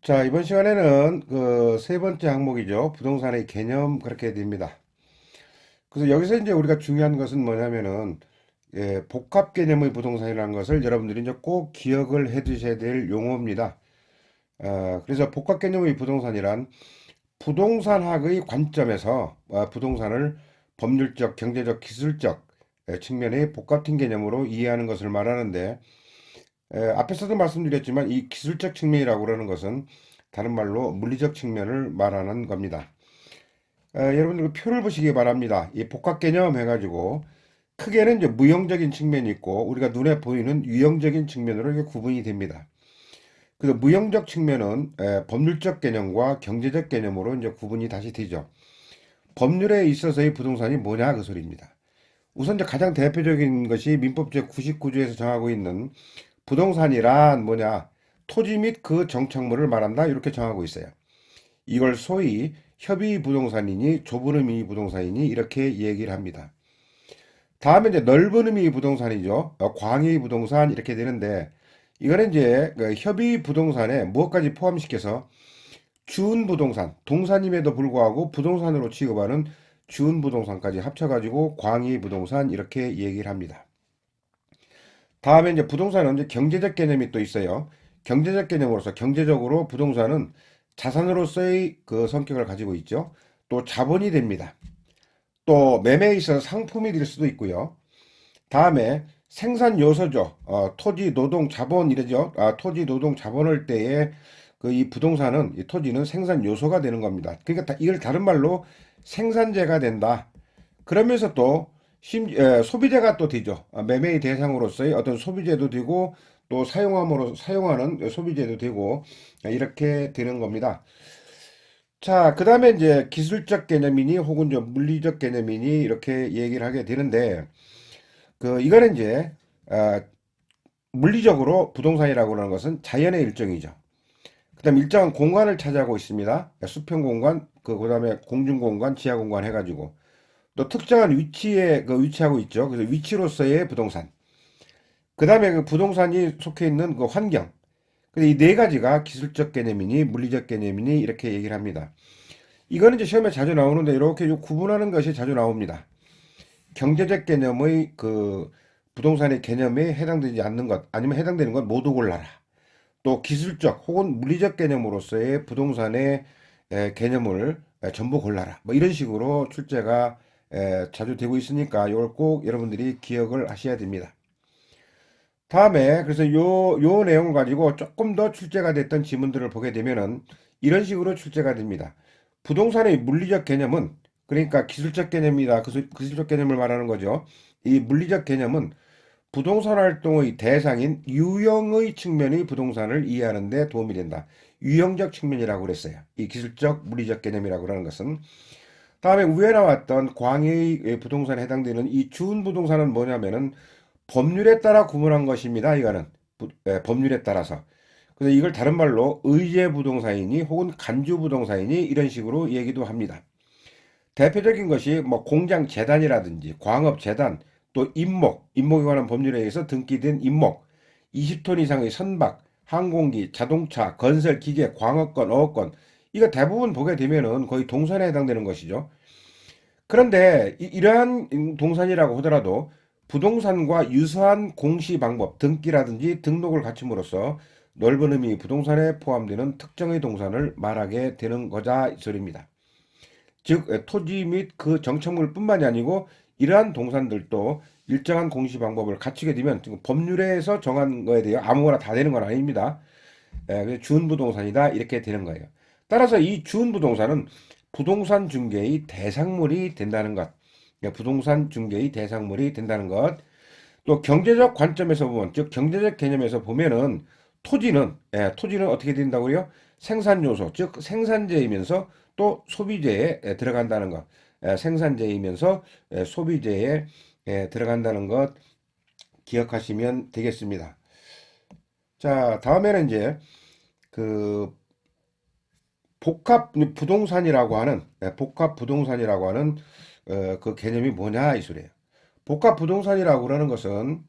자, 이번 시간에는 그 세 번째 항목이죠. 부동산의 개념 그렇게 됩니다. 그래서 여기서 이제 우리가 중요한 것은 뭐냐면은 복합 개념의 부동산이라는 것을 여러분들이 이제 꼭 기억을 해 두셔야 될 용어입니다. 그래서 복합 개념의 부동산이란 부동산학의 관점에서 부동산을 법률적, 경제적, 기술적 측면의 복합된 개념으로 이해하는 것을 말하는데 앞에서도 말씀드렸지만 이 기술적 측면이라고 그러는 것은 다른 말로 물리적 측면을 말하는 겁니다. 여러분들 그 표를 보시기 바랍니다. 이 복합 개념 해가지고 크게는 이제 무형적인 측면이 있고 우리가 눈에 보이는 유형적인 측면으로 이게 구분이 됩니다. 그래서 무형적 측면은 법률적 개념과 경제적 개념으로 이제 구분이 다시 되죠. 법률에 있어서의 부동산이 뭐냐 그 소리입니다. 우선 이제 가장 대표적인 것이 민법 제99조에서 정하고 있는 부동산이란 뭐냐? 토지 및 그 정착물을 말한다. 이렇게 정하고 있어요. 이걸 소위 협의 부동산이니 좁은 의미 부동산이니 이렇게 얘기를 합니다. 다음에 이제 넓은 의미 부동산이죠. 광의 부동산 이렇게 되는데 이거는 이제 그 협의 부동산에 무엇까지 포함시켜서 준 부동산, 동산임에도 불구하고 부동산으로 취급하는 준 부동산까지 합쳐가지고 광의 부동산 이렇게 얘기를 합니다. 다음에 이제 부동산은 이제 경제적 개념이 또 있어요. 경제적 개념으로서 경제적으로 부동산은 자산으로서의 그 성격을 가지고 있죠. 또 자본이 됩니다. 또 매매에 있어서 상품이 될 수도 있고요. 다음에 생산 요소죠. 토지, 노동, 자본 이러죠. 토지, 노동, 자본을 때에 그 이 부동산은 이 토지는 생산 요소가 되는 겁니다. 그러니까 이걸 다른 말로 생산재가 된다. 그러면서 또 소비재가 또 되죠. 매매의 대상으로서의 어떤 소비재도 되고 또 사용함으로 사용하는 소비재도 되고 이렇게 되는 겁니다. 자, 그 다음에 이제 기술적 개념이니 혹은 좀 물리적 개념이니 이렇게 얘기를 하게 되는데 그 이거는 이제 물리적으로 부동산이라고 하는 것은 자연의 일종이죠. 그다음 일정한 공간을 차지하고 있습니다. 수평 공간, 그다음에 공중 공간, 지하 공간 해가지고 또 특정한 위치에 그 위치하고 있죠. 그래서 위치로서의 부동산. 그다음에 그 부동산이 속해 있는 그 환경. 근데 이 네 가지가 기술적 개념이니 물리적 개념이니 이렇게 얘기를 합니다. 이거는 이제 시험에 자주 나오는데 이렇게 구분하는 것이 자주 나옵니다. 경제적 개념의 그 부동산의 개념에 해당되지 않는 것 아니면 해당되는 것 모두 골라라. 또 기술적 혹은 물리적 개념으로서의 부동산의 개념을 전부 골라라. 뭐 이런 식으로 출제가 자주 되고 있으니까 이걸 꼭 여러분들이 기억을 하셔야 됩니다. 다음에 그래서 요 내용을 가지고 조금 더 출제가 됐던 지문들을 보게 되면은 이런 식으로 출제가 됩니다. 부동산의 물리적 개념은 그러니까 기술적 개념이다. 그 기술적 개념을 말하는 거죠. 이 물리적 개념은 부동산 활동의 대상인 유형의 측면의 부동산을 이해하는 데 도움이 된다. 유형적 측면이라고 그랬어요. 이 기술적 물리적 개념이라고 하는 것은. 다음에 위에 나왔던 광해의 부동산에 해당되는 이 준 부동산은 뭐냐면은 법률에 따라 구분한 것입니다. 이거는 법률에 따라서. 그래서 이걸 다른 말로 의제 부동산이니 혹은 간주 부동산이니 이런 식으로 얘기도 합니다. 대표적인 것이 뭐 공장 재단이라든지 광업 재단, 또 임목에 관한 법률에 의해서 등기된 임목, 20톤 이상의 선박, 항공기, 자동차, 건설 기계, 광업권, 어업권 이거 대부분 보게 되면은 거의 동산에 해당되는 것이죠. 그런데 이러한 동산이라고 하더라도 부동산과 유사한 공시 방법, 등기라든지 등록을 갖춤으로써 넓은 의미 부동산에 포함되는 특정의 동산을 말하게 되는 거자 이 소리입니다. 즉 토지 및 그 정착물뿐만이 아니고 이러한 동산들도 일정한 공시 방법을 갖추게 되면 지금 법률에서 정한 거에 대해 아무거나 다 되는 건 아닙니다. 준부동산이다 이렇게 되는 거예요. 따라서 이 준부동산은 부동산 중개의 대상물이 된다는 것. 부동산 중개의 대상물이 된다는 것. 또 경제적 관점에서 보면, 즉 경제적 개념에서 보면은 토지는 어떻게 된다고요? 생산 요소, 즉 생산재이면서 또 소비재에 들어간다는 것. 생산재이면서 소비재에 들어간다는 것 기억하시면 되겠습니다. 자, 다음에는 이제 그 복합 부동산이라고 하는 그 개념이 뭐냐 이 소리예요. 복합 부동산이라고 그러는 것은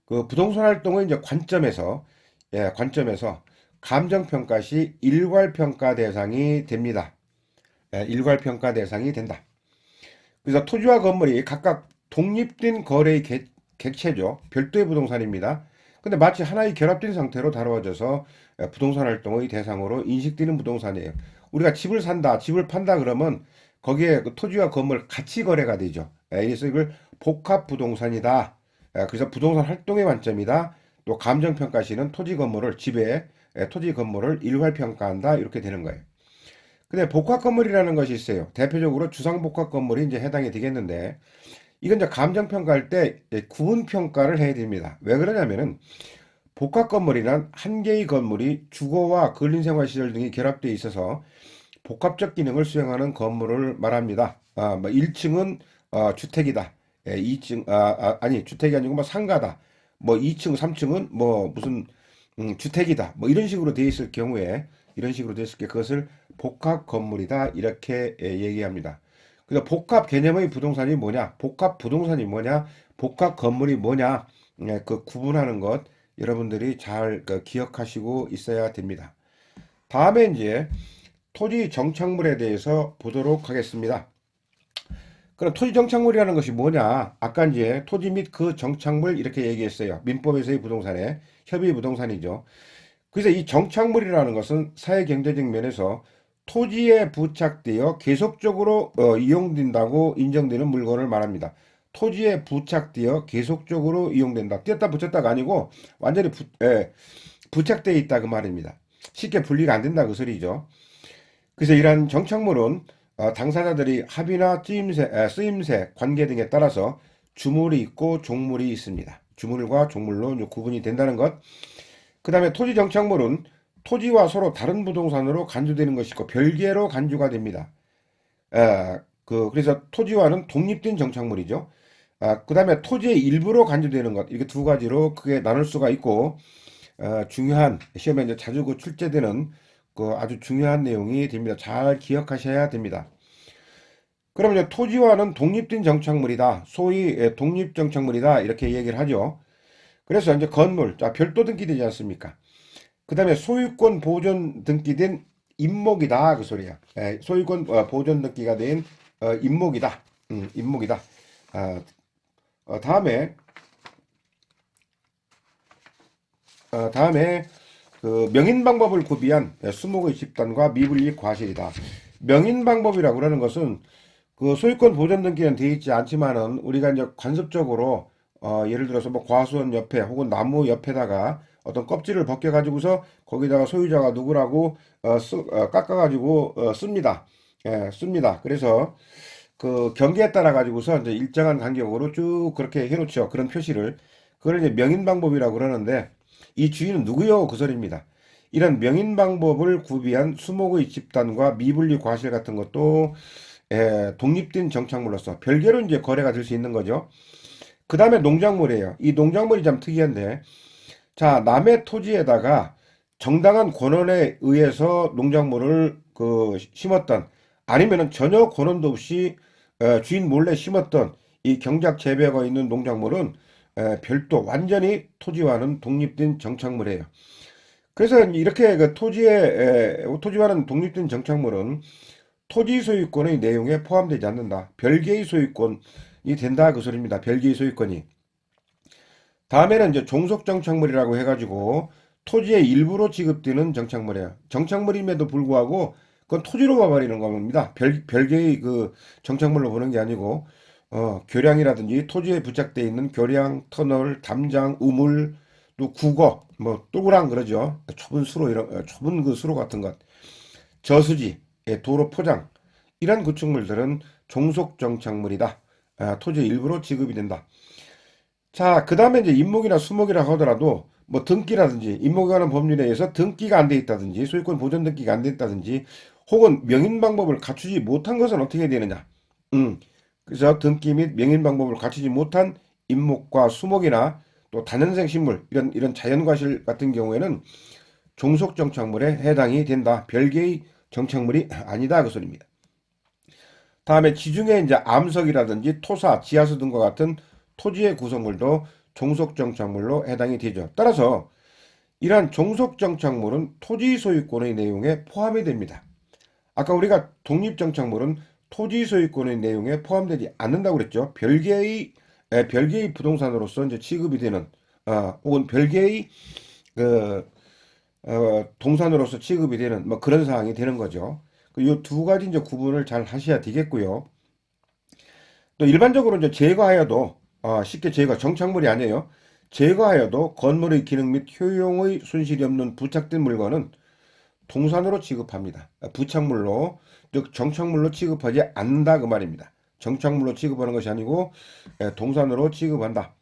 그 부동산 활동의 이제 관점에서 감정평가 시 일괄평가 대상이 됩니다. 일괄평가 대상이 된다. 그래서 토지와 건물이 각각 독립된 거래의 객체죠. 별도의 부동산입니다. 근데 마치 하나의 결합된 상태로 다루어져서 부동산 활동의 대상으로 인식되는 부동산이에요. 우리가 집을 산다, 집을 판다 그러면 거기에 그 토지와 건물 같이 거래가 되죠. 그래서 이걸 복합 부동산이다. 그래서 부동산 활동의 관점이다. 또 감정평가 시는 토지 건물을 집에 토지 건물을 일괄평가한다. 이렇게 되는 거예요. 근데 복합 건물이라는 것이 있어요. 대표적으로 주상 복합 건물이 이제 해당이 되겠는데 이건 이제 감정 평가할 때 구분 평가를 해야 됩니다. 왜 그러냐면은 복합 건물이란 한 개의 건물이 주거와 근린생활 시설 등이 결합되어 있어서 복합적 기능을 수행하는 건물을 말합니다. 뭐 1층은 주택이다. 2층 아니 주택이 아니고 뭐 상가다. 뭐 2층, 3층은 뭐 무슨 주택이다. 뭐 이런 식으로 되어 있을 경우에 이런 식으로 되어 있을 때 그것을 복합 건물이다. 이렇게 얘기합니다. 그래서 복합 개념의 부동산이 뭐냐? 복합 부동산이 뭐냐? 복합 건물이 뭐냐? 그 구분하는 것 여러분들이 잘 기억하시고 있어야 됩니다. 다음에 이제 토지 정착물에 대해서 보도록 하겠습니다. 그럼 토지 정착물이라는 것이 뭐냐? 아까 이제 토지 및 그 정착물 이렇게 얘기했어요. 민법에서의 부동산에 협의 부동산이죠. 그래서 이 정착물이라는 것은 사회 경제적 면에서 토지에 부착되어 계속적으로 이용된다고 인정되는 물건을 말합니다. 토지에 부착되어 계속적으로 이용된다. 뗐다 붙였다가 아니고 완전히 부착되어 있다 그 말입니다. 쉽게 분리가 안 된다 그 소리죠. 그래서 이러한 정착물은 당사자들이 합의나 쓰임새, 관계 등에 따라서 주물이 있고 종물이 있습니다. 주물과 종물로 구분이 된다는 것. 그 다음에 토지 정착물은 토지와 서로 다른 부동산으로 간주되는 것이고 별개로 간주가 됩니다. 그래서 토지와는 독립된 정착물이죠. 그 다음에 토지의 일부로 간주되는 것. 이렇게 두 가지로 크게 나눌 수가 있고 중요한 시험에 이제 자주 출제되는 그 아주 중요한 내용이 됩니다. 잘 기억하셔야 됩니다. 그러면 이제 토지와는 독립된 정착물이다. 소위 독립 정착물이다. 이렇게 얘기를 하죠. 그래서 이제 건물, 자, 별도 등기되지 않습니까? 그 다음에 소유권 보존 등기된 임목이다. 그 소리야. 소유권 보존 등기가 된 임목이다. 임목이다. 다음에, 다음에 그 명인 방법을 구비한 수목의 집단과 미분리 과실이다. 명인 방법이라고 그러는 것은 그 소유권 보존 등기는 되어 있지 않지만은 우리가 이제 관습적으로 예를 들어서 뭐 과수원 옆에 혹은 나무 옆에다가 어떤 껍질을 벗겨 가지고서 거기다가 소유자가 누구라고 깎아 가지고 씁니다. 씁니다. 그래서 그 경계에 따라 가지고서 이제 일정한 간격으로 쭉 그렇게 해놓죠. 그런 표시를 그걸 이제 명인 방법이라고 그러는데 이 주인은 누구요? 그 소리입니다. 이런 명인 방법을 구비한 수목의 집단과 미분리 과실 같은 것도 독립된 정착물로서 별개로 이제 거래가 될 수 있는 거죠. 그 다음에 농작물이에요. 이 농작물이 참 특이한데, 자, 남의 토지에다가 정당한 권한에 의해서 농작물을 심었던, 아니면은 전혀 권한도 없이 주인 몰래 심었던 이 경작 재배가 있는 농작물은 별도 완전히 토지와는 독립된 정착물이에요. 그래서 이렇게 그 토지와는 독립된 정착물은 토지 소유권의 내용에 포함되지 않는다. 별개의 소유권이 된다 그 소리입니다. 별개의 소유권이. 다음에는 이제 종속 정착물이라고 해가지고 토지의 일부로 지급되는 정착물이에요. 정착물임에도 불구하고 그건 토지로 봐버리는 겁니다. 별개의 그 정착물로 보는 게 아니고 교량이라든지 토지에 부착되어 있는 교량, 터널, 담장, 우물, 또 국어, 뭐 뚜구랑 그러죠. 좁은 수로 이런 좁은 그 수로 같은 것, 저수지, 도로 포장 이런 구축물들은 종속 정착물이다. 토지의 일부로 지급이 된다. 자, 그 다음에 이제 임목이나 수목이라 하더라도 뭐 등기라든지 임목에 관한 법률에 의해서 등기가 안 돼 있다든지 소유권 보존 등기가 안 돼 있다든지 혹은 명인 방법을 갖추지 못한 것은 어떻게 되느냐? 그래서 등기 및 명인 방법을 갖추지 못한 임목과 수목이나 또 다년생 식물 이런 자연과실 같은 경우에는 종속 정착물에 해당이 된다. 별개의 정착물이 아니다 그 소리입니다. 다음에 지중해 이제 암석이라든지 토사, 지하수 등과 같은 토지의 구성물도 종속 정착물로 해당이 되죠. 따라서 이러한 종속정착물은 토지 소유권의 내용에 포함이 됩니다. 아까 우리가 독립정착물은 토지 소유권의 내용에 포함되지 않는다고 그랬죠. 별개의 부동산으로서 이제 취급이 되는, 혹은 별개의 그 동산으로서 취급이 되는 뭐 그런 사항이 되는 거죠. 이 두 가지 이제 구분을 잘 하셔야 되겠고요. 또 일반적으로 이제 제거하여도 쉽게 제거 정착물이 아니에요. 제거하여도 건물의 기능 및 효용의 손실이 없는 부착된 물건은 동산으로 취급합니다. 부착물로 즉 정착물로 취급하지 않는다 그 말입니다. 정착물로 취급하는 것이 아니고 동산으로 취급한다.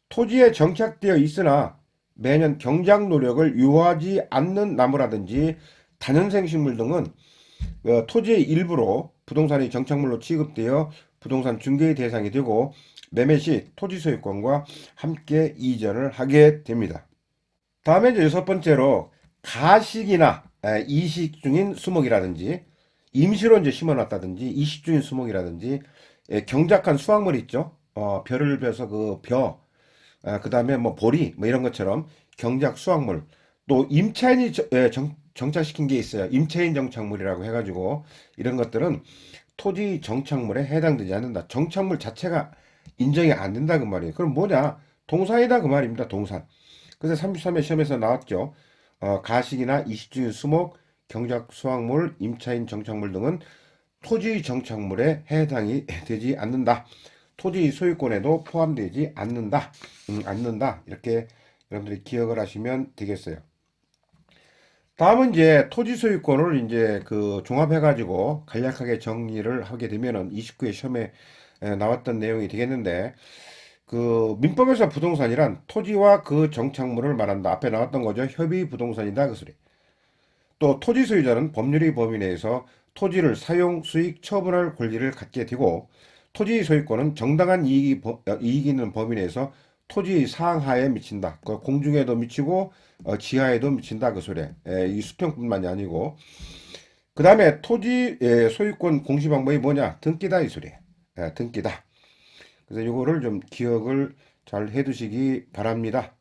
토지에 정착되어 있으나 매년 경작 노력을 요하지 않는 나무라든지 다년생 식물 등은 토지의 일부로 부동산의 정착물로 취급되어 부동산 중개의 대상이 되고 매매 시 토지 소유권과 함께 이전을 하게 됩니다. 다음에 이제 여섯 번째로 가식이나 이식 중인 수목이라든지 임시로 이제 심어놨다든지 이식 중인 수목이라든지 경작한 수확물 있죠. 벼를 벼서 그 다음에 뭐 보리 뭐 이런 것처럼 경작 수확물 또 임차인이 정착시킨 게 있어요. 임차인 정착물이라고 해가지고 이런 것들은 토지 정착물에 해당되지 않는다. 정착물 자체가 인정이 안 된다 그 말이에요. 그럼 뭐냐? 동산이다 그 말입니다. 동산. 그래서 33회 시험에서 나왔죠. 가식이나 이식중인 수목, 경작 수확물, 임차인 정착물 등은 토지 정착물에 해당이 되지 않는다. 토지 소유권에도 포함되지 않는다. 이렇게 여러분들이 기억을 하시면 되겠어요. 다음은 이제 토지 소유권을 이제 그 종합해가지고 간략하게 정리를 하게 되면은 29회 시험에 나왔던 내용이 되겠는데 그 민법에서 부동산이란 토지와 그 정착물을 말한다. 앞에 나왔던 거죠. 협의 부동산이다 그 소리. 또 토지 소유자는 법률의 범위 내에서 토지를 사용, 수익, 처분할 권리를 갖게 되고 토지 소유권은 정당한 이익이 있는 범위 내에서 토지 상하에 미친다. 그 공중에도 미치고 지하에도 미친다 그 소리. 이 수평뿐만이 아니고 그 다음에 토지 소유권 공시 방법이 뭐냐? 등기다 이 소리. 등기다. 그래서 이거를 좀 기억을 잘 해두시기 바랍니다.